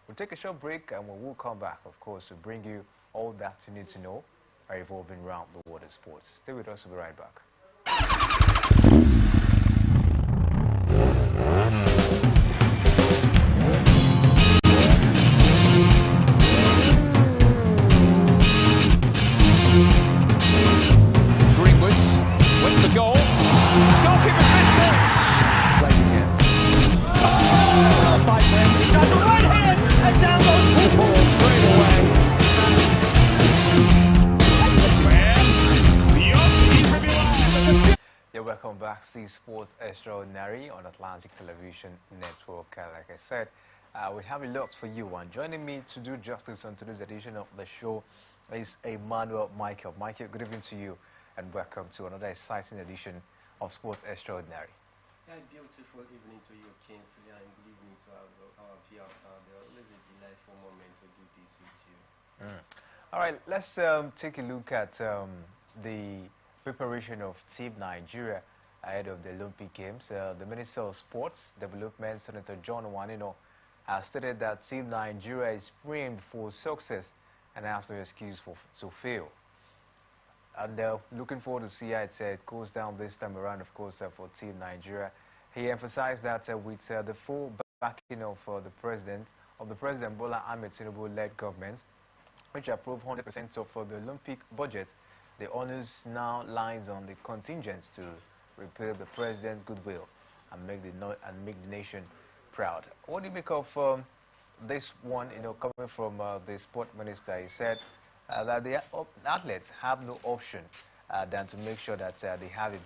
We'll take a short break and we'll come back, of course, to bring you all that you need to know revolving around the world of sports. Stay with us, we'll be right back. Welcome back to Sports Extraordinary on Atlantic Television Network. Like I said, we have a lot for you. And joining me to do justice on today's edition of the show is Emmanuel Michael. Michael, good evening to you and welcome to another exciting edition of Sports Extraordinary. Yeah, beautiful evening to you, Kingsley, and good evening to our viewers out there. Always a delightful moment to do this with you. All right, let's take a look at the preparation of Team Nigeria ahead of the Olympic Games. The Minister of Sports Development, Senator John Wanino, has stated that Team Nigeria is primed for success and has no excuse to fail. And looking forward to see how it goes down this time around, of course, for Team Nigeria. He emphasized that with the full backing of the President Bola Ahmed Tinubu-led government, which approved 100% of the Olympic budget, the onus now lies on the contingents to repay the president's goodwill and make the nation proud. What do you make of this one? Coming from the sport minister, he said that the athletes have no option than to make sure that they have a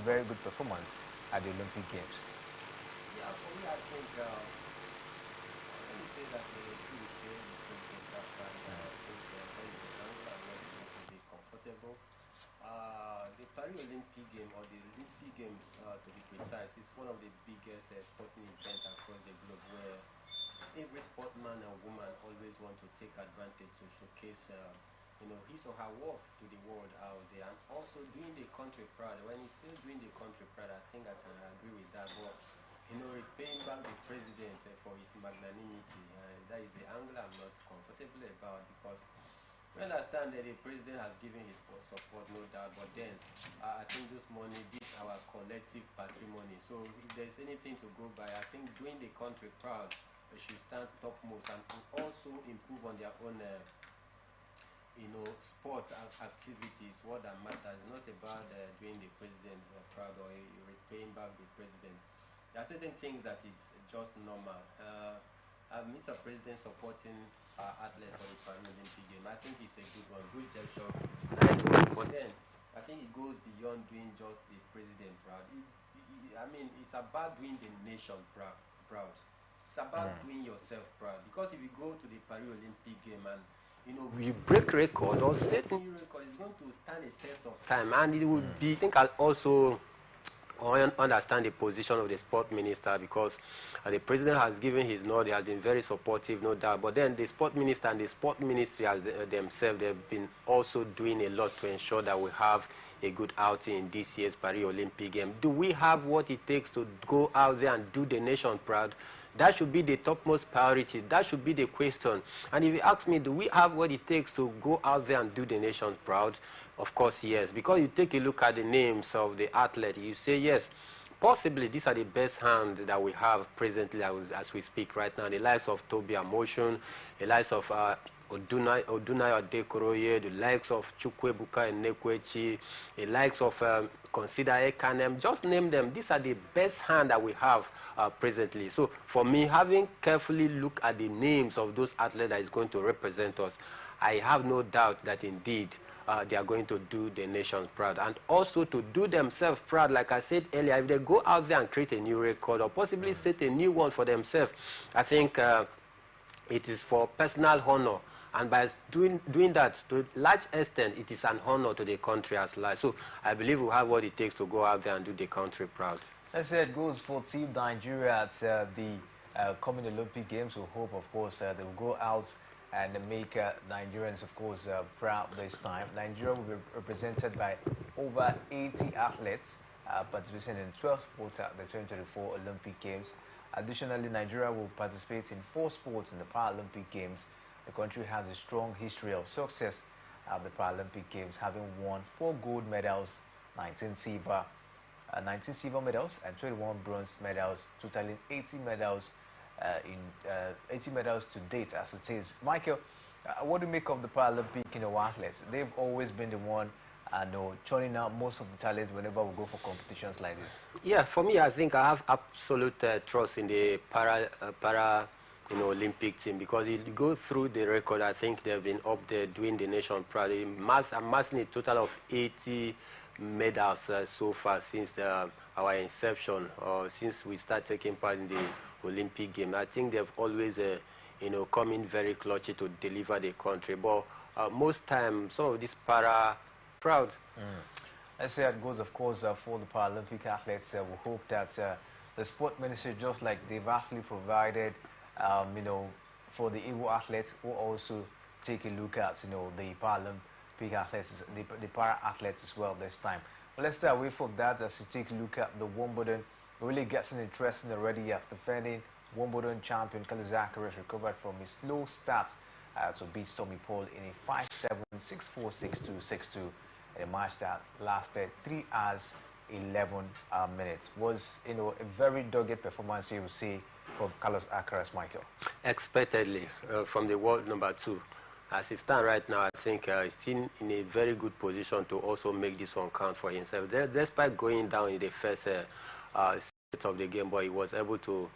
very good performance at the Olympic Games. Yeah, for me, I think let me say that the comfortable. The Paris Olympic Game, or the Olympic Games to be precise, is one of the biggest sporting events across the globe, where every sportman and woman always want to take advantage to showcase his or her worth to the world out there, and also doing the country proud. When he says doing the country proud, I think I can agree with that. But repaying back the president for his magnanimity, that is the angle I'm not comfortable about, because we understand that the president has given his support, no doubt, but then I think this money, this our collective patrimony. So if there's anything to go by, I think doing the country proud should stand topmost, and also improve on their own, sport activities. What that matters, not about doing the president proud or repaying back the president. There are certain things that is just normal. Mr. President supporting athletes for the Paralympic game, I think it's a good one, good gesture. But then I think it goes beyond doing just the president proud. I mean, it's about doing the nation proud. It's about doing yourself proud. Because if you go to the Paralympic game and you break record or set new record, it's going to stand a test of time, and it would be. I think I'll also understand the position of the sport minister, because the president has given his nod. He has been very supportive, no doubt, but then the sport minister and the sport ministry as themselves, they've been also doing a lot to ensure that we have a good outing in this year's Paris Olympic game. Do we have what it takes to go out there and do the nation proud? That should be the topmost priority. That should be the question. And if you ask me, do we have what it takes to go out there and do the nation proud? Of course, yes. Because you take a look at the names of the athletes, you say, yes, possibly these are the best hands that we have presently as we speak right now. The likes of Toby Amoshun, the likes of Odunai Odekoroye, the likes of Chukwebuka Enekwechi, the likes of Consider Ekanem, just name them. These are the best hand that we have presently. So for me, having carefully looked at the names of those athletes that is going to represent us, I have no doubt that indeed they are going to do the nation proud, and also to do themselves proud. Like I said earlier, if they go out there and create a new record or possibly set a new one for themselves, I think it is for personal honor. And by doing that, to a large extent, it is an honor to the country as large. So I believe we have what it takes to go out there and do the country proud. As it goes for Team Nigeria at the coming Olympic Games. We hope, of course, they will go out and make Nigerians, of course, proud this time. Nigeria will be represented by over 80 athletes participating in 12 sports at the 2024 Olympic Games. Additionally, Nigeria will participate in 4 sports in the Paralympic Games. The country has a strong history of success at the Paralympic Games, having won 4 gold medals, 19 silver medals, and 21 bronze medals, totaling 80 medals 80 medals to date, as it is. Michael, what do you make of the Paralympic, athletes? They've always been the one, churning out most of the talents whenever we go for competitions like this. Yeah, for me, I think I have absolute trust in the para Olympic team, because if you go through the record, I think they've been up there doing the nation proud. Amassing a total of 80 medals so far since our inception, or since we start taking part in the Olympic game. I think they've always, come in very clutchy to deliver the country. But most time, some of these para proud. Let's say it goes, of course, for the Paralympic athletes. We hope that the sport ministry, just like they've actually provided, for the Igbo athletes, will also take a look at, the Paralympic athletes, the para athletes as well this time. But let's stay away from that as we take a look at the Wimbledon. It really gets interesting already after defending Wimbledon champion Carlos Zacharias recovered from his slow start to beat Tommy Paul in a 5-7, 6-4, 6-2, 6-2 in a match that lasted 3 hours 11 minutes. Was a very dogged performance, you will see, from Carlos Zacharias, Michael. Expectedly, from the world number 2. As it stands right now, I think he's still in a very good position to also make this one count for himself. Despite going down in the first set of the game, but he was able to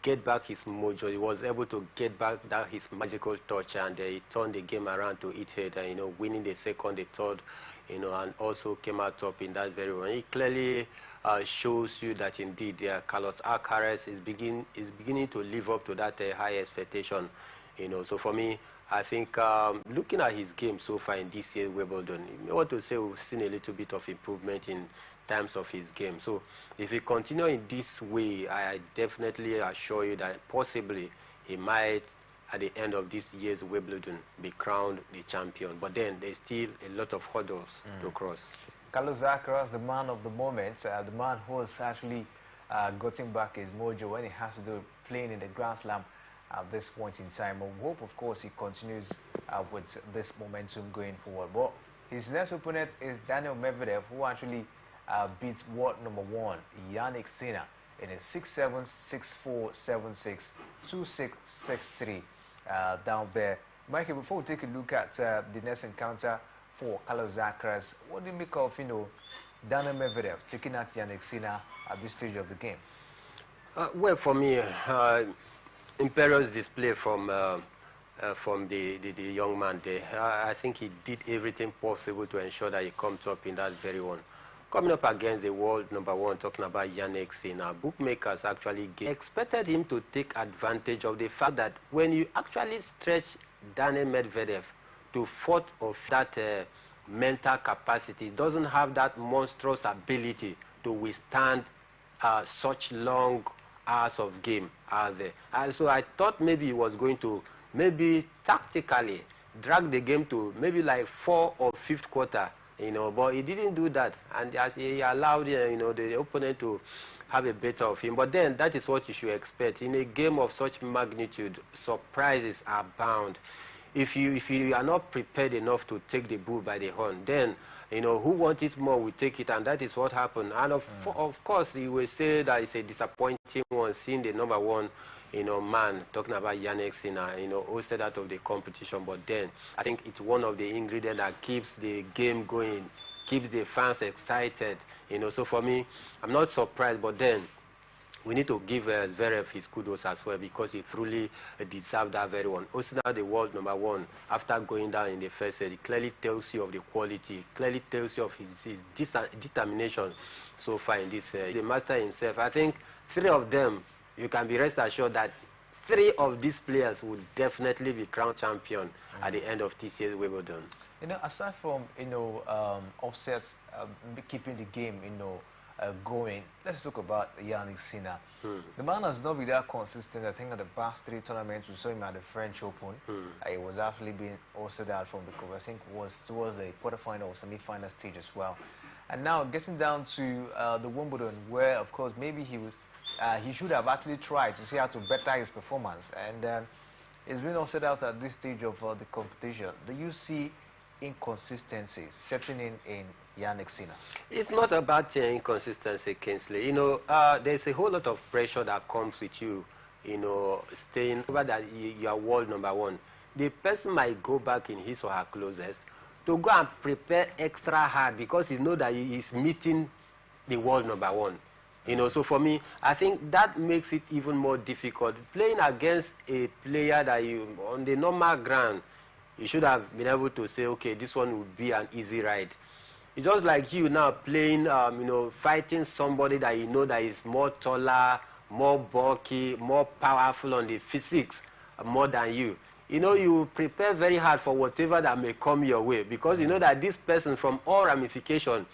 get back his mojo. He was able to get back his magical touch, and he turned the game around to his head, and winning the second, the third, and also came out top in that very one. He clearly shows you that indeed Carlos Alcaraz is beginning to live up to that high expectation. So for me, I think looking at his game so far in this year's Wimbledon, I want to say we've seen a little bit of improvement in terms of his game. So if he continue in this way, I definitely assure you that possibly he might, at the end of this year's Wimbledon, be crowned the champion. But then there's still a lot of hurdles to cross. Carlos Alcaraz, the man of the moment, the man who has actually gotten back his mojo when he has to do playing in the Grand Slam at this point in time. We hope, of course, he continues with this momentum going forward. But his next opponent is Daniel Medvedev, who actually beats world number 1, Yannick Sinner, in a 6-7, 6-4, 7-6, 2-6, 6-3 down there. Mikey, before we take a look at the next encounter for Carlos Alcaraz, what do you make of, Daniel Medvedev taking out Yannick Sinner at this stage of the game? Well, for me, imperious display from the young man there. I think he did everything possible to ensure that he comes up in that very one. Coming up against the world number 1, talking about Yannick Sinner, bookmakers actually expected him to take advantage of the fact that when you actually stretch Daniel Medvedev to 4th of that mental capacity, he doesn't have that monstrous ability to withstand such long hours of game out there. And so I thought maybe he was going to tactically drag the game to maybe like 4th or 5th quarter, but he didn't do that, and as he allowed the opponent to have a better of him. But then that is what you should expect in a game of such magnitude. Surprises are bound. If you are not prepared enough to take the bull by the horn, then who wants it more will take it, and that is what happened. And of course, you will say that it's a disappointing one, seeing the number 1 man, talking about Yannick Sinner, hosted out of the competition. But then I think it's one of the ingredients that keeps the game going, keeps the fans excited. So for me, I'm not surprised, but then we need to give Zverev his kudos as well, because he truly deserved that very one. Also now the world number 1, after going down in the first set, it clearly tells you of the quality, clearly tells you of his determination so far in this. The master himself, I think 3 of them, you can be rest assured that 3 of these players will definitely be crowned champion at the end of this year's Wimbledon. Aside from, offsets, keeping the game, going, let's talk about Yannick Sinner. The man has not been that consistent. I think at the past 3 tournaments, we saw him at the French Open. He was actually being hosted out from the cover. I think was towards the quarterfinal or semi-final stage as well. And now getting down to the Wimbledon, where, of course, maybe he was he should have actually tried to see how to better his performance. And it's been all set out at this stage of the competition. Do you see inconsistencies setting in Yannick Sinner? It's not about inconsistency, Kingsley. There's a whole lot of pressure that comes with you, staying over that you are world number one. The person might go back in his or her closest to go and prepare extra hard because he knows that he is meeting the world number one. So for me, I think that makes it even more difficult. Playing against a player that you, on the normal ground, you should have been able to say, okay, this one would be an easy ride. It's just like you now playing, fighting somebody that you know that is more taller, more bulky, more powerful on the physics, more than you. You prepare very hard for whatever that may come your way because you know that this person from all ramifications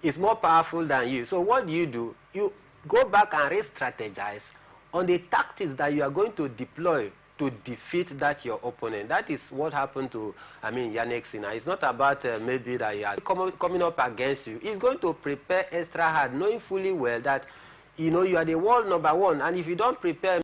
is more powerful than you. So what do? You go back and re-strategize on the tactics that you are going to deploy to defeat that your opponent. That is what happened to, Yannick Sinner. It's not about maybe that he has coming up against you. He's going to prepare extra hard, knowing fully well that, you are the world number one. And if you don't prepare,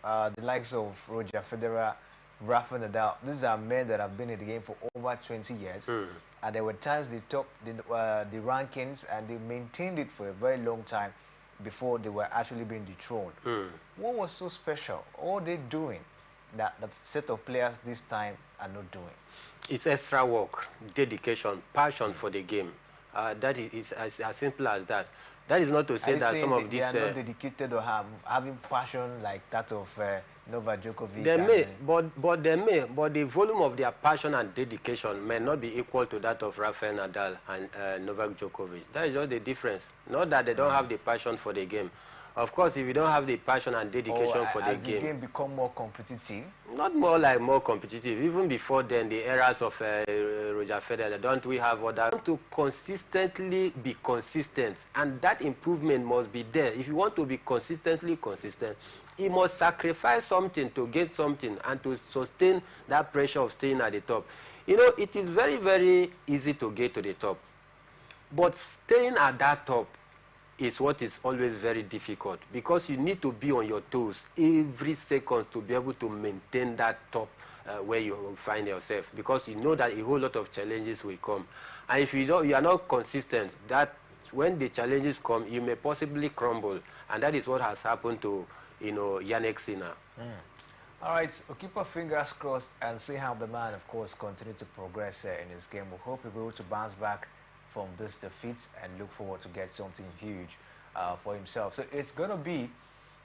The likes of Roger Federer, Rafa Nadal, these are men that have been in the game for over 20 years. And there were times they topped the rankings and they maintained it for a very long time before they were actually being dethroned. What was so special? What are they doing that the set of players this time are not doing? It's extra work, dedication, passion for the game. That is as simple as that. That is not to say that some of these... They are not dedicated or having passion like that of Novak Djokovic? They may, but the volume of their passion and dedication may not be equal to that of Rafael Nadal and Novak Djokovic. That is just the difference. Not that they don't have the passion for the game. Of course, if you don't have the passion and dedication for the game... Has the game become more competitive? Not more competitive. Even before then, the eras of Roger Federer, don't we have other... To consistently be consistent, and that improvement must be there. If you want to be consistently consistent, you must sacrifice something to get something and to sustain that pressure of staying at the top. It is very, very easy to get to the top. But staying at that top is what is always very difficult because you need to be on your toes every second to be able to maintain that top where you find yourself, because you know that a whole lot of challenges will come. And if you are not consistent, that when the challenges come, you may possibly crumble. And that is what has happened to, Yannick Sinner. All right, we'll keep our fingers crossed and see how the man, of course, continues to progress in his game. We hope he'll be able to bounce back from this defeat and look forward to get something huge for himself. So it's going to be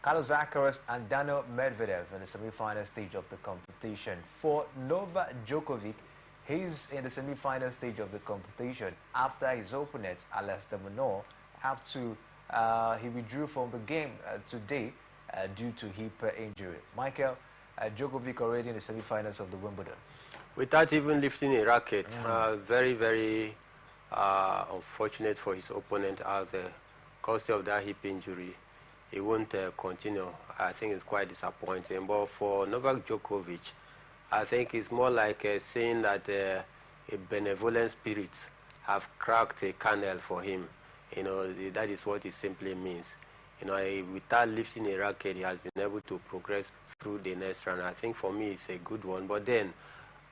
Carlos Alcaraz and Daniel Medvedev in the semi-final stage of the competition. For Novak Djokovic, he's in the semi-final stage of the competition after his opponent, Alistair Monroe, he withdrew from the game today due to hip injury. Michael, Djokovic already in the semi-finals of the Wimbledon. Without even lifting a racket, very, very unfortunate for his opponent as the cause of that hip injury. He won't continue. I think it's quite disappointing. But for Novak Djokovic, I think it's more like saying that a benevolent spirit have cracked a kernel for him. That is what it simply means. Without lifting a racket, he has been able to progress through the next round. I think for me, it's a good one. But then,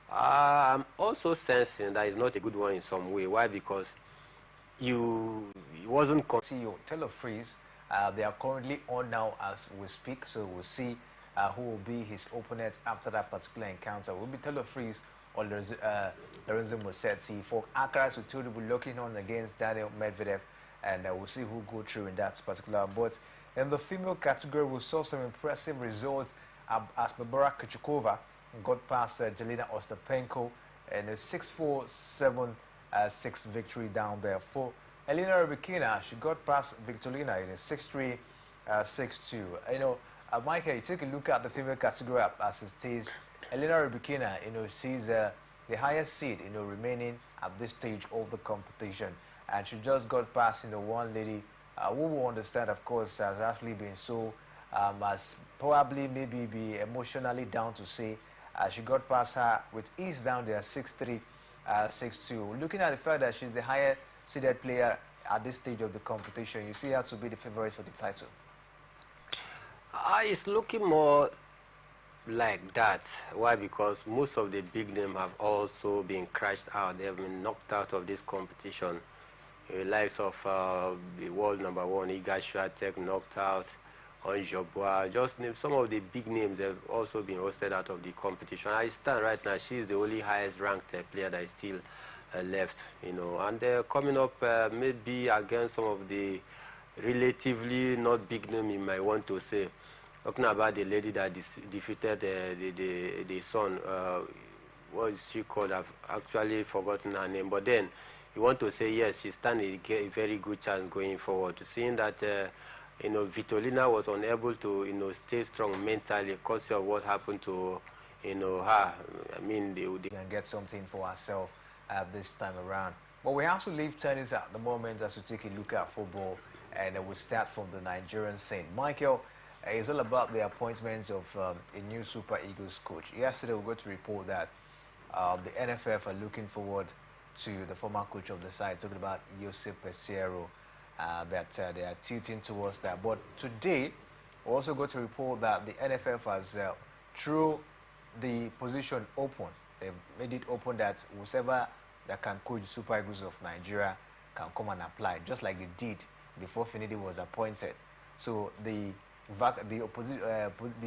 I'm also sensing that it's not a good one in some way. Why? Because he wasn't... CEO Taylor Fritz, they are currently on now as we speak, so we'll see who will be his opponents after that particular encounter. Will be Taylor Fritz or Lorenzo Musetti. For Alcaraz, we will be looking on against Daniel Medvedev, and we'll see who go through in that particular. But in the female category, we saw some impressive results as Barbara Krejcikova got past Jelena Ostapenko in a 6-4, 7-6 victory down there. For Elena Rybakina, she got past Victorina in a 6-3, 6-2. Michael, you take a look at the female category as it is. Elena Rybakina, she's the highest seed, remaining at this stage of the competition. And she just got past, one lady who will understand, of course, has actually been so, as probably maybe be emotionally down to say, she got past her with ease down there, 6-3, 6-2. Looking at the fact that she's the higher seeded player at this stage of the competition, you see her to be the favorite for the title. It's looking more like that. Why? Because most of the big names have also been crashed out. They have been knocked out of this competition. The likes of the world #1, Iga Swiatek, knocked out, Onjobwa, just name some of the big names that have also been hosted out of the competition. I stand right now, she's the only highest ranked player that is still left, and they're coming up maybe against some of the relatively not big name, you might want to say. Talking about the lady that defeated the son, what is she called? I've actually forgotten her name. But then you want to say, yes, she stands a very good chance going forward. Seeing that, Vitolina was unable to, stay strong mentally because of what happened to, her. I mean, they can get something for ourselves this time around. But we have to leave tennis at the moment as we take a look at football, and we'll start from the Nigerian scene. Michael, it's all about the appointments of a new Super Eagles coach. Yesterday, we got to report that the NFF are looking forward to the former coach of the side, talking about Josep Peseiro, that they are tilting towards that. But today, we also got to report that the NFF has through the position open. They've made it open that whoever that can coach Super Eagles of Nigeria can come and apply, just like they did before Finidi was appointed. So the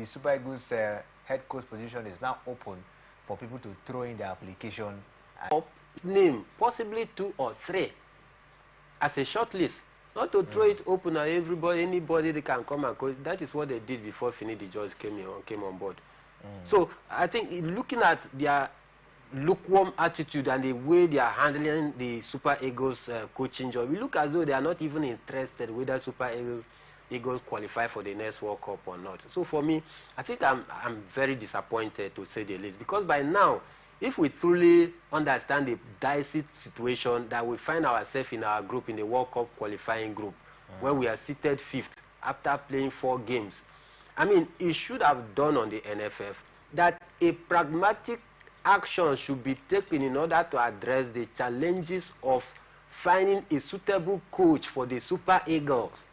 Super Eagles head coach position is now open for people to throw in their application. Name possibly 2 or 3 as a shortlist, not to throw it open and anybody that can come and coach. That is what they did before Finidi just came on board. So I think looking at their lukewarm attitude and the way they are handling the Super Eagles coaching job, we look as though they are not even interested whether Super Eagles qualify for the next World Cup or not. So for me, I think I'm very disappointed, to say the least, because by now, if we truly understand the dicey situation that we find ourselves in our group, in the World Cup qualifying group, where we are seated 5th after playing 4 games, I mean, it should have done on the NFF that a pragmatic action should be taken in order to address the challenges of finding a suitable coach for the Super Eagles.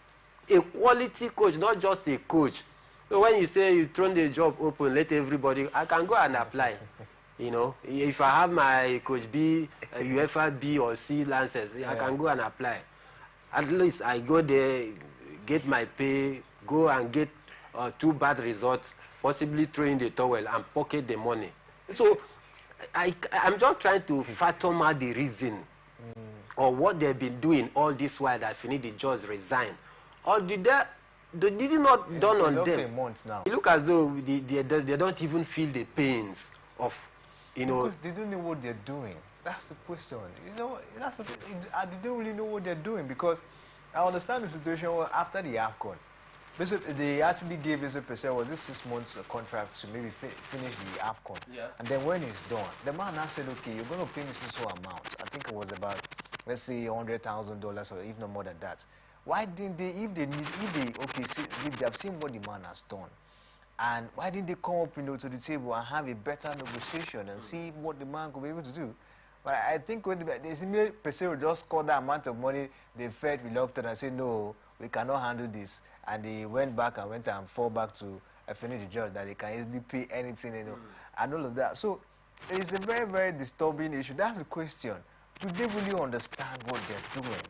A quality coach, not just a coach. So when you say you throw the job open, let everybody, I can go and apply. If I have my coach B, UEFA B or C license, I can go and apply. At least I go there, get my pay, go and get 2 bad results, possibly throw in the towel and pocket the money. So I'm just trying to fathom out the reason or what they've been doing all this while that Finidi just resigned. Or did it not dawn on them? A month now. It look as though they don't even feel the pains of, Because they don't know what they're doing. That's the question. They don't really know what they're doing, because I understand the situation after the AFCON. They actually gave Josep Peseiro, was this 6 months contract to maybe finish the AFCON. Yeah. And then when it's done, the man now said, okay, you're going to pay me so amount. I think it was about, let's say, $100,000 or even more than that. Why didn't they, if they have seen what the man has done, and why didn't they come up, to the table and have a better negotiation and see what the man could be able to do? But I think when the Peseiro just called that amount of money, they felt reluctant and said, no, we cannot handle this. And they went back and fall back to Finidi the judge that they can easily pay anything, and all of that. So it's a very, very disturbing issue. That's the question. Do they really understand what they're doing?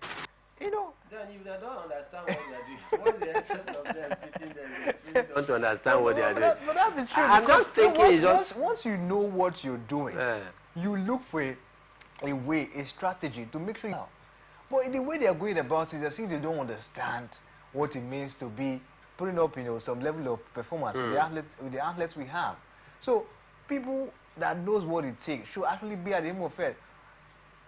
Then if they don't understand what they are doing, what's the essence of them sitting there? They really don't understand what they are doing. But that's the truth. I'm just thinking once you know what you're doing, you look for a way, a strategy to make sure you know. But the way they are going about it, I think they don't understand what it means to be putting up, some level of performance with the athletes we have. So people that knows what it takes should actually be at the aim of it.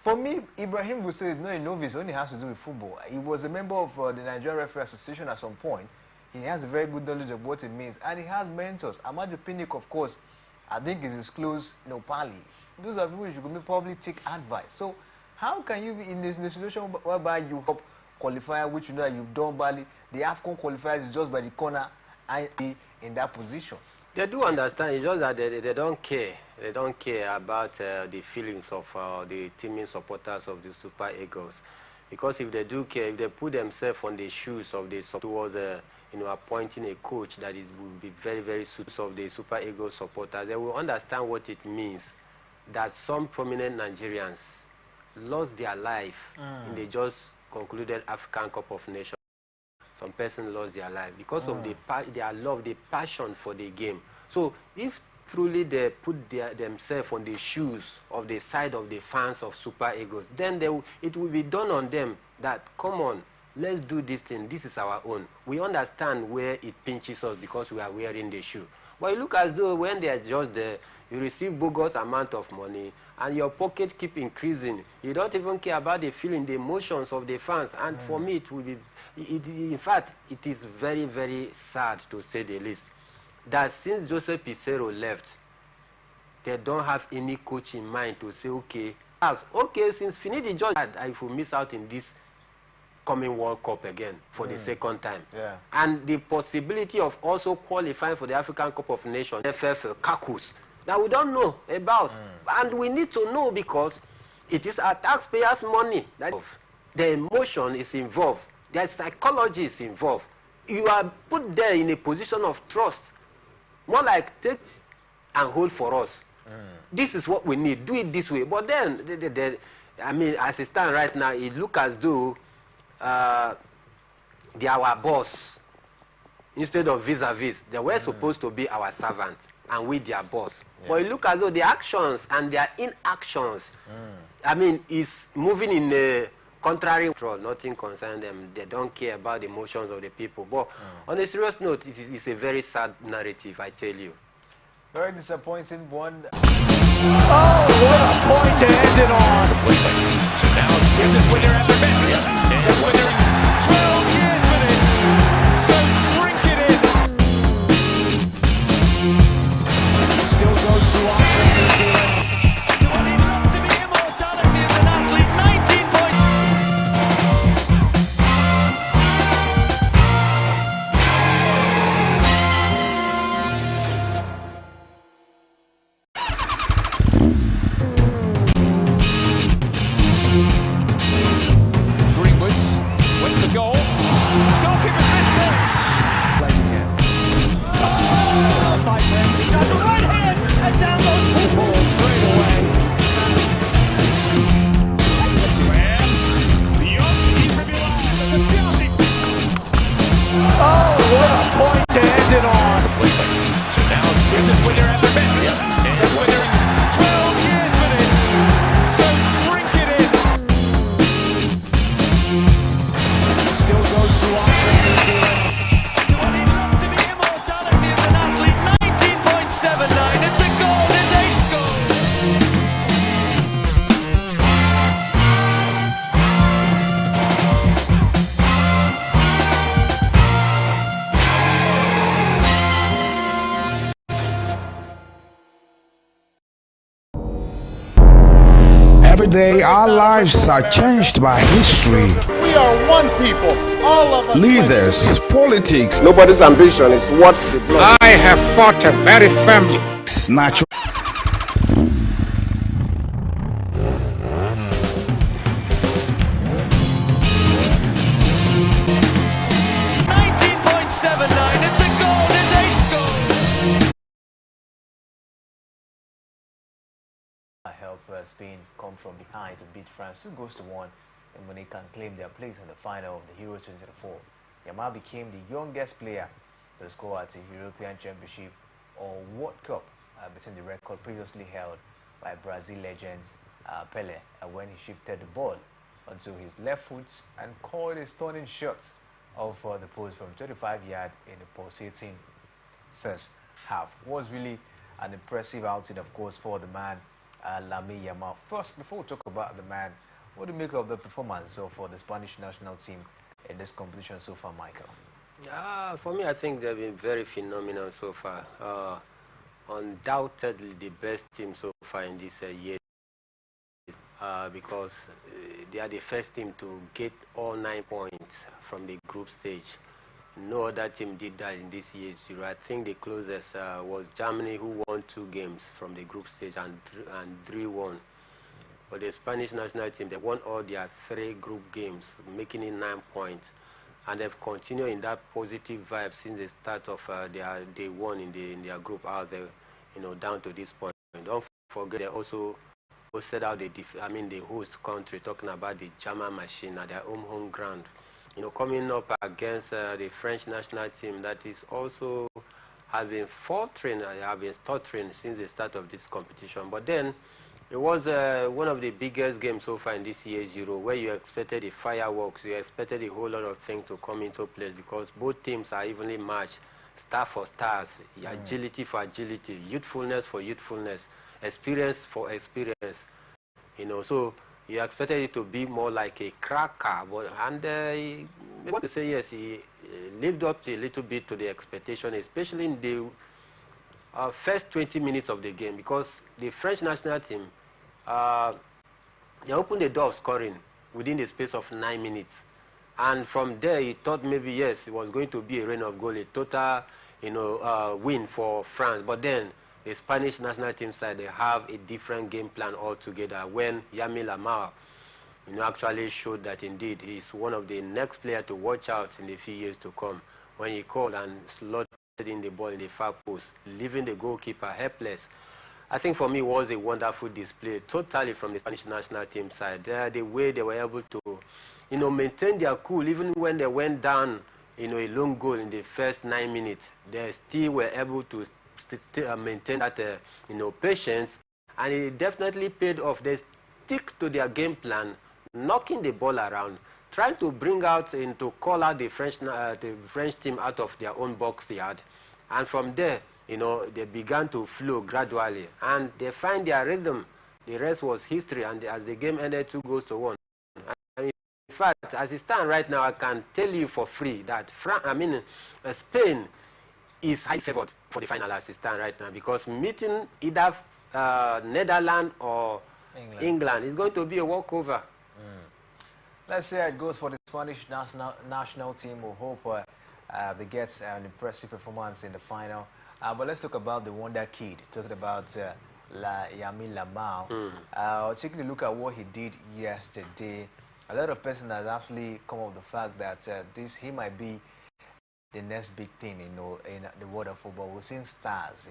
For me, Ibrahim Buse is not a novice. It only has to do with football. He was a member of the Nigerian Referee Association at some point. He has a very good knowledge of what it means, and he has mentors. Amaju Pinnick, of course, I think is his close, pally. Those are people you should probably take advice. So, how can you be in this situation whereby you help qualifier, which you know that you've done badly, the AFCON qualifiers is just by the corner, and be in that position? They do understand. It's just that they don't care. They don't care about the feelings of the teaming supporters of the Super Eagles, because if they do care, if they put themselves on the shoes of the towards appointing a coach that will be very, very suitable of the Super Eagles supporters, they will understand what it means that some prominent Nigerians lost their life in the just concluded African Cup of Nations. Some person lost their life because of their love, the passion for the game. So if truly they put themselves on the shoes of the side of the fans of Super Eagles, then it will be done on them that, come on, let's do this thing. This is our own. We understand where it pinches us because we are wearing the shoe. But it looks as though when they are just there, you receive bogus amount of money and your pocket keep increasing. You don't even care about the feeling, the emotions of the fans. And for me, it will be, in fact, it is very, very sad, to say the least, that since Joseph Pizarro left, they don't have any coach in mind to say, okay, since Finidi George, I will miss out in this coming World Cup again for the second time. Yeah. And the possibility of also qualifying for the African Cup of Nations, FF Kakus, that we don't know about. And we need to know because it is our taxpayers' money. The emotion is involved. Their psychology is involved. You are put there in a position of trust. More like take and hold for us. This is what we need. Do it this way. But then, I mean, as it stands right now, it looks as though they are our boss. Instead of vis-a-vis, they were supposed to be our servants and we their boss. Yeah. But it looks as though the actions and their inactions, I mean, is moving in a contrary control. Nothing concerns them. They don't care about the emotions of the people. But on a serious note, it's a very sad narrative, I tell you. Very disappointing one. Oh, what a point to end it on. So now, this is when you're at the bench. It's when you're 12 years with it. So drink it in. Still goes through offense, New Zealand. What he loves to be immortality as an athlete. 19 points. Greenwoods went for goal. Goalkeeper missed it. Playing again. Oh, fight there. He does the right hand and down goes people straight away. Slam. The young keeper behind. The Chelsea. Oh, what a point to end it on. So now, this is when you're at the bench. It's when you're 12 years with it. So drink it in. Still goes through offense, New Zealand. What he loves to be immortality as an athlete. 19.79. It's a goal. It's 8 goals. Every day, our lives are changed by history, We are one people, all of us. leaders, politics, Nobody's ambition is what the blood. I have fought very firmly. natural. 19.79. It's a goal. It's 8 goals. Help Spain come from behind to beat France 2-1, and when they can claim their place in the final of the Euro 2024. Yamal became the youngest player to score at the European Championship or World Cup, beating the record previously held by Brazil legends Pele when he shifted the ball onto his left foot and caught a stunning shot off the post from 25 yards in the pulsating first half. It was really an impressive outing, of course, for the man Lamine Yamal. First, before we talk about the man, what do you make of the performance of the Spanish national team in this competition so far, Michael? For me, I think they've been very phenomenal so far. Undoubtedly the best team so far in this year, because they are the first team to get all 9 points from the group stage. No other team did that in this year's Euro. I think the closest was Germany, who won 2 games from the group stage and 3-1. But the Spanish national team, they won all their 3 group games, making it 9 points. And they've continued in that positive vibe since the start of their day one in their group out there, down to this point. And don't forget, they also hosted out the host country, talking about the German machine at their home ground. Coming up against the French national team that is also has been stuttering since the start of this competition. But then it was one of the biggest games so far in this year's Euro, where you expected the fireworks, you expected a whole lot of things to come into place, because both teams are evenly matched, star for stars, agility for agility, youthfulness for youthfulness, experience for experience. So you expected it to be more like a cracker, and I want to say yes, he lived up a little bit to the expectation, especially in the first 20 minutes of the game, because the French national team, they opened the door of scoring within the space of 9 minutes. And from there, he thought maybe, yes, it was going to be a rain of goal, a total, win for France. But then the Spanish national team side, they have a different game plan altogether, when Lamine Yamal, actually showed that indeed he's one of the next players to watch out in the few years to come, when he called and slotted in the ball in the far post, leaving the goalkeeper helpless. I think for me it was a wonderful display, totally from the Spanish national team side. The way they were able to, maintain their cool, even when they went down, a long goal in the first 9 minutes, they still were able to maintain that, patience, and it definitely paid off. They stick to their game plan, knocking the ball around, trying to bring out and to call out the French team out of their own box yard. And from there, they began to flow gradually, and they find their rhythm. The rest was history, and as the game ended 2-1. And in fact, as it stands right now, I can tell you for free that Spain is highly favored for the final as it stands right now, because meeting either Netherlands or England is going to be a walkover. Let's see how it goes for the Spanish national team. We hope they get an impressive performance in the final. But let's talk about the wonder kid, talking about Lamine Yamal. Taking a look at what he did yesterday, a lot of persons have actually come up with the fact that he might be the next big thing, in the world of football. We've seen stars,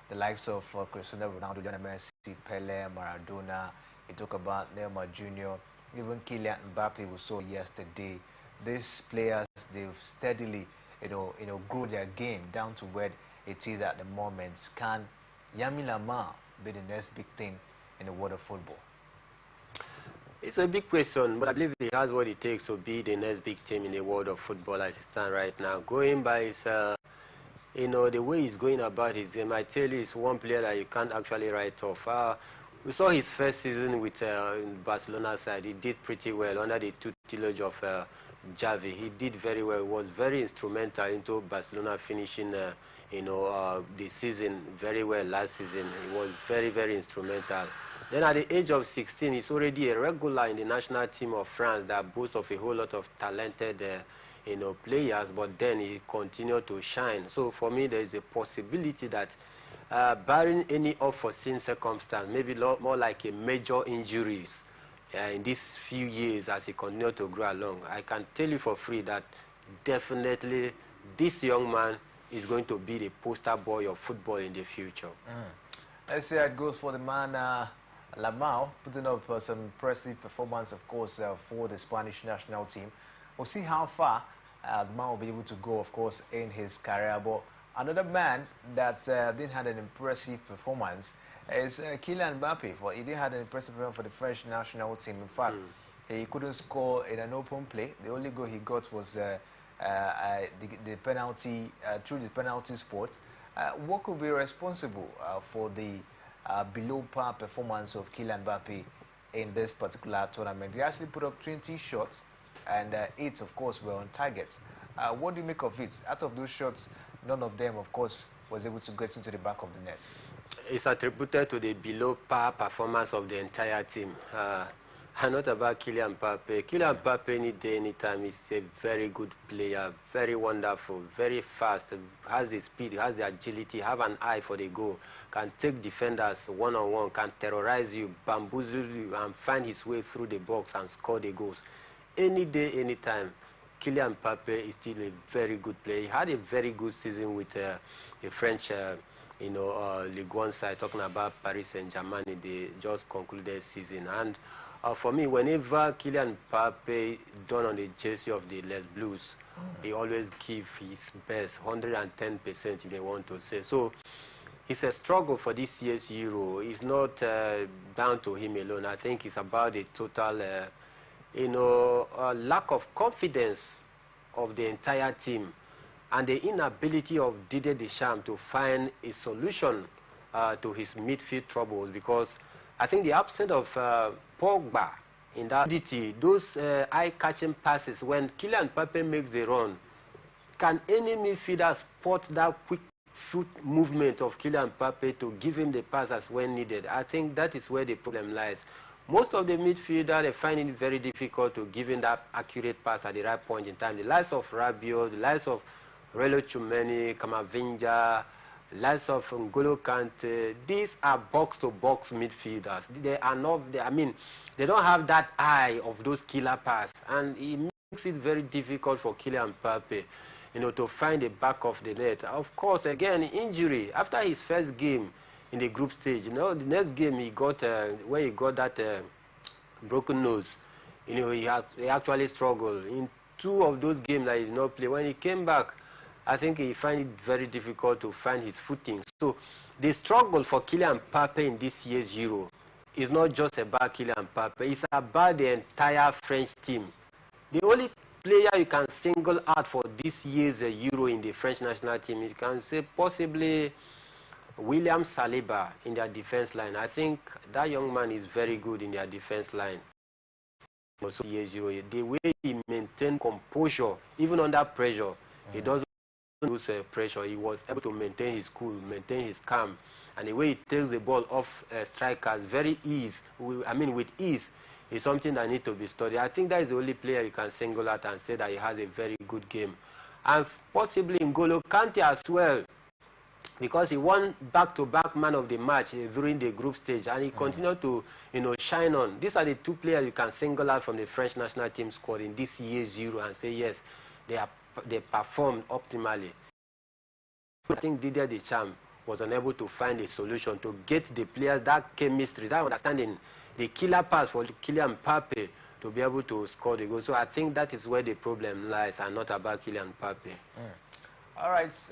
the likes of Cristiano Ronaldo, Lionel Messi, Pele, Maradona. You talk about Neymar Jr., even Kylian Mbappe we saw yesterday. These players, they've steadily, grow their game down to where it is at the moment. Can Lamine Yamal be the next big thing in the world of football? It's a big question, but I believe he has what it takes to be the next big team in the world of football as it stands right now. Going by his, the way he's going about his game, I tell you, it's one player that you can't actually write off. We saw his first season with Barcelona side. He did pretty well under the tutelage of Xavi. He did very well. He was very instrumental into Barcelona finishing, the season very well last season. He was very, very instrumental. Then at the age of 16, he's already a regular in the national team of France that boasts of a whole lot of talented, players. But then he continued to shine. So for me, there is a possibility that, barring any unforeseen circumstance, maybe more like a major injuries in these few years as he continued to grow along, I can tell you for free that definitely this young man is going to be the poster boy of football in the future. Let's see how it goes for the man Yamal, putting up some impressive performance, of course, for the Spanish national team. We'll see how far the man will be able to go, of course, in his career. But another man that didn't have an impressive performance is Kylian Mbappe. He didn't have an impressive performance for the French national team. In fact, he couldn't score in an open play. The only goal he got was the penalty, through the penalty spot. What could be responsible for the below par performance of Kylian Mbappe in this particular tournament. He actually put up 20 shots, and 8, of course, were on target. What do you make of it? Out of those shots, none of them, of course, was able to get into the back of the net. It's attributed to the below par performance of the entire team. And not about Kylian Mbappe. Kylian Mbappe any day, anytime is a very good player, very wonderful, very fast, has the speed, has the agility, have an eye for the goal, can take defenders one-on-one, can terrorize you, bamboozle you, and find his way through the box and score the goals. Any day, anytime, Kylian Mbappe is still a very good player. He had a very good season with the French Ligue 1 side, talking about Paris Saint-Germain. They just concluded season. And for me, whenever Kylian Mbappe done on the jersey of the Les Blues, he always give his best, 110%, if they want to say. So it's a struggle for this year's Euro. It's not down to him alone. I think it's about the total, lack of confidence of the entire team and the inability of Didier Deschamps to find a solution to his midfield troubles, because I think the absence of Pogba in that ability, those eye-catching passes, when Kylian Mbappe makes the run, can any midfielder spot that quick foot movement of Kylian Mbappe to give him the passes when needed? I think that is where the problem lies. Most of the midfielders, they find it very difficult to give him that accurate pass at the right point in time. The likes of Rabiot, the likes of Relo Tchouameni, Kamavinga, likes of N'Golo Kante, these are box-to-box midfielders. They are not, they don't have that eye of those killer pass, and it makes it very difficult for Kylian Mbappe, to find the back of the net. Of course, again, injury. After his first game in the group stage, the next game he got, where he got that broken nose, he actually struggled. In 2 of those games that he did not play, when he came back, I think he find it very difficult to find his footing. So the struggle for Kylian Mbappe in this year's Euro is not just about Kylian Mbappe, it's about the entire French team. The only player you can single out for this year's Euro in the French national team, you can say possibly William Saliba in their defense line. I think that young man is very good in their defense line. Also, the way he maintained composure, even under pressure, he doesn't lose pressure. He was able to maintain his cool, maintain his calm, and the way he takes the ball off strikers with ease, is something that needs to be studied. I think that is the only player you can single out and say that he has a very good game, and possibly N'Golo Kante as well, because he won back-to-back man of the match during the group stage, and he continued to shine on. These are the 2 players you can single out from the French national team squad in this year's Euro and say yes, they performed optimally. I think Didier Deschamps was unable to find a solution to get the players that chemistry, that understanding, the killer pass for Kylian Mbappe to be able to score the goal. So I think that is where the problem lies, and not about Kylian Mbappe. All right,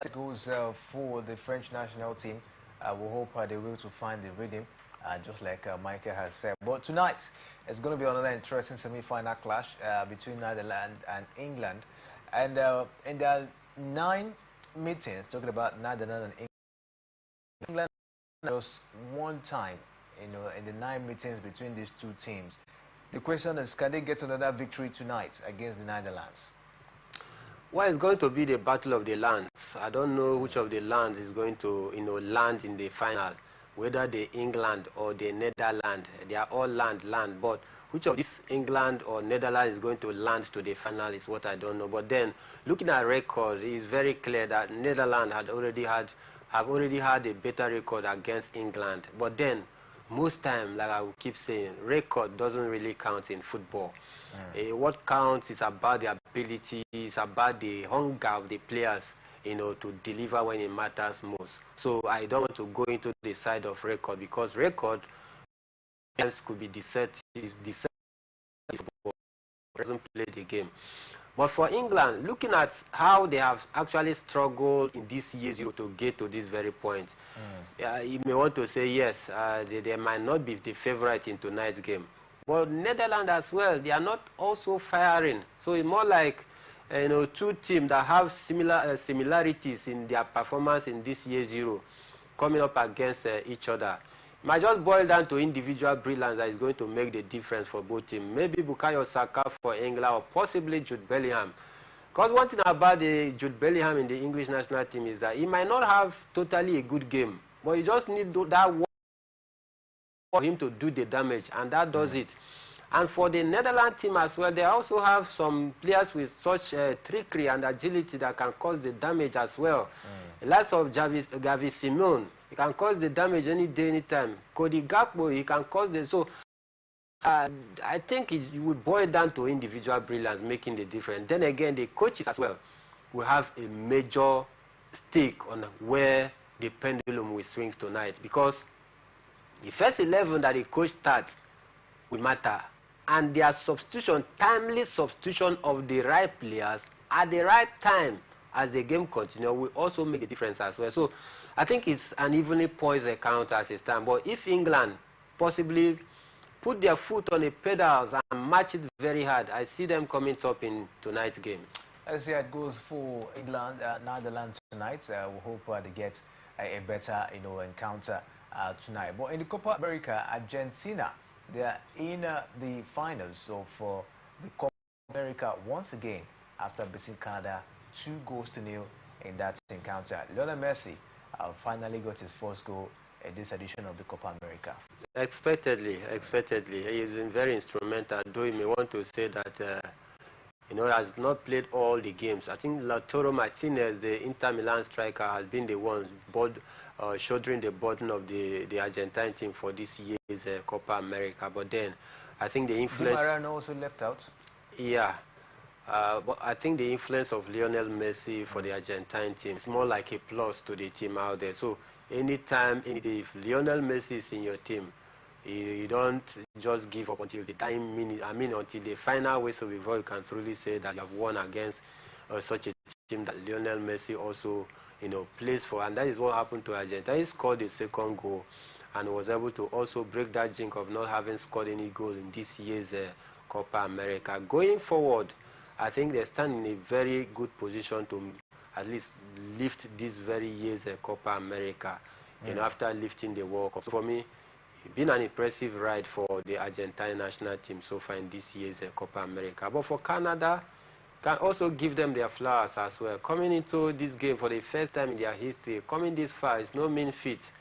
it goes for the French national team. We hope they will to find the rhythm, just like Michael has said. But tonight, it's going to be another interesting semi-final clash between Netherlands and England. And in the 9 meetings, talking about Netherlands and England, just 1 time, in the 9 meetings between these 2 teams. The question is, can they get another victory tonight against the Netherlands? Well, it's going to be the battle of the lands. I don't know which of the lands is going to, land in the final, whether the England or the Netherlands. They are all land, but which of this England or Netherlands is going to land to the final is what I don't know. But then, looking at records, it's very clear that Netherlands have already had a better record against England. But then, most time, like I will keep saying, record doesn't really count in football. What counts is about the ability, it's about the hunger of the players, to deliver when it matters most. So I don't want to go into the side of record, because record could be deceptive doesn't play the game. But for England, looking at how they have actually struggled in this year's Euro to get to this very point, you may want to say yes, they might not be the favorite in tonight's game. But Netherlands as well, they are not also firing. So it's more like 2 teams that have similarities in their performance in this year's Euro. coming up against each other. It might just boil down to individual brilliance that is going to make the difference for both teams. Maybe Bukayo Saka for England or possibly Jude Bellingham. Because one thing about the Jude Bellingham in the English national team is that he might not have totally a good game, but you just need that one for him to do the damage, and that does it. And for the Netherlands team as well, they also have some players with such trickery and agility that can cause the damage as well. The likes of Gavi Simon, he can cause the damage any day, anytime. Cody Gakpo, he can cause the... So I think it would boil down to individual brilliance making the difference. Then again, the coaches as well will have a major stake on where the pendulum will swing tonight, because the first 11 that the coach starts will matter, and their substitution, timely substitution of the right players at the right time as the game continues will also make a difference as well. So I think it's an evenly poised account as it stands. But if England possibly put their foot on the pedals and match it very hard, I see them coming top in tonight's game. Let's see how it goes for England, Netherlands tonight. We hope they get a better, encounter tonight. But in the Copa America, Argentina, they are in the finals of the Copa America once again after beating Canada 2-0 in that encounter. Lionel Messi finally got his first goal in this edition of the Copa America. Expectedly. He's been very instrumental, though you may want to say that he has not played all the games. I think Lautaro Martinez, the Inter Milan striker, has been the one shouldering the burden of the Argentine team for this year's Copa America. But then, I think the influence... Di Mariano also left out? Yeah. But I think the influence of Lionel Messi for the Argentine team is more like a plus to the team out there. So, anytime, if Lionel Messi is in your team, you don't just give up until the dying minute. I mean, until the final whistle before you can truly say that you have won against such a team that Lionel Messi also, plays for. And that is what happened to Argentina. He scored the second goal and was able to also break that jinx of not having scored any goal in this year's Copa America. Going forward, I think they stand in a very good position to at least lift this very year's Copa America, after lifting the World Cup. So for me, it's been an impressive ride for the Argentine national team so far in this year's Copa America. But for Canada, can also give them their flowers as well. Coming into this game for the first time in their history, coming this far is no mean feat.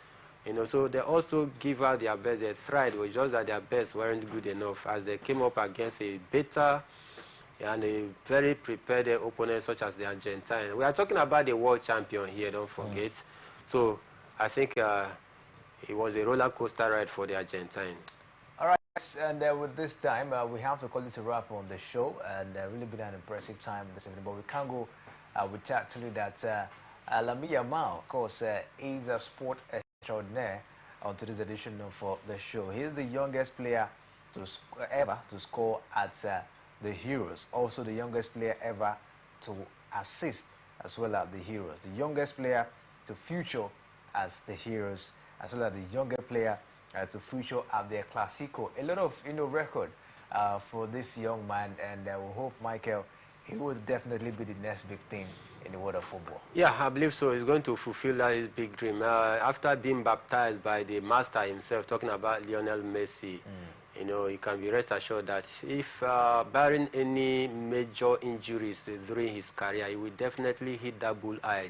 So they also give out their best. They tried, it was just that their best weren't good enough as they came up against a better and a very prepared opponent such as the Argentine. We are talking about the world champion here, don't forget. So I think it was a roller coaster ride for the Argentine. All right, and with this time, we have to call it a wrap on the show, and really been an impressive time this evening. But we can't go without telling you that Lamine Yamal, of course, is a sport extraordinaire on today's edition of the show. He is the youngest player ever to score at the Heroes. Also the youngest player ever to assist as well as the Heroes. The youngest player to feature as the Heroes, as well as the younger player to feature at their Clasico. A lot of record for this young man, and we hope, Michael, he will definitely be the next big thing in the world of football. Yeah, I believe so. He's going to fulfill that his big dream. After being baptized by the master himself, talking about Lionel Messi, you can be rest assured that if barring any major injuries during his career, he will definitely hit that bullseye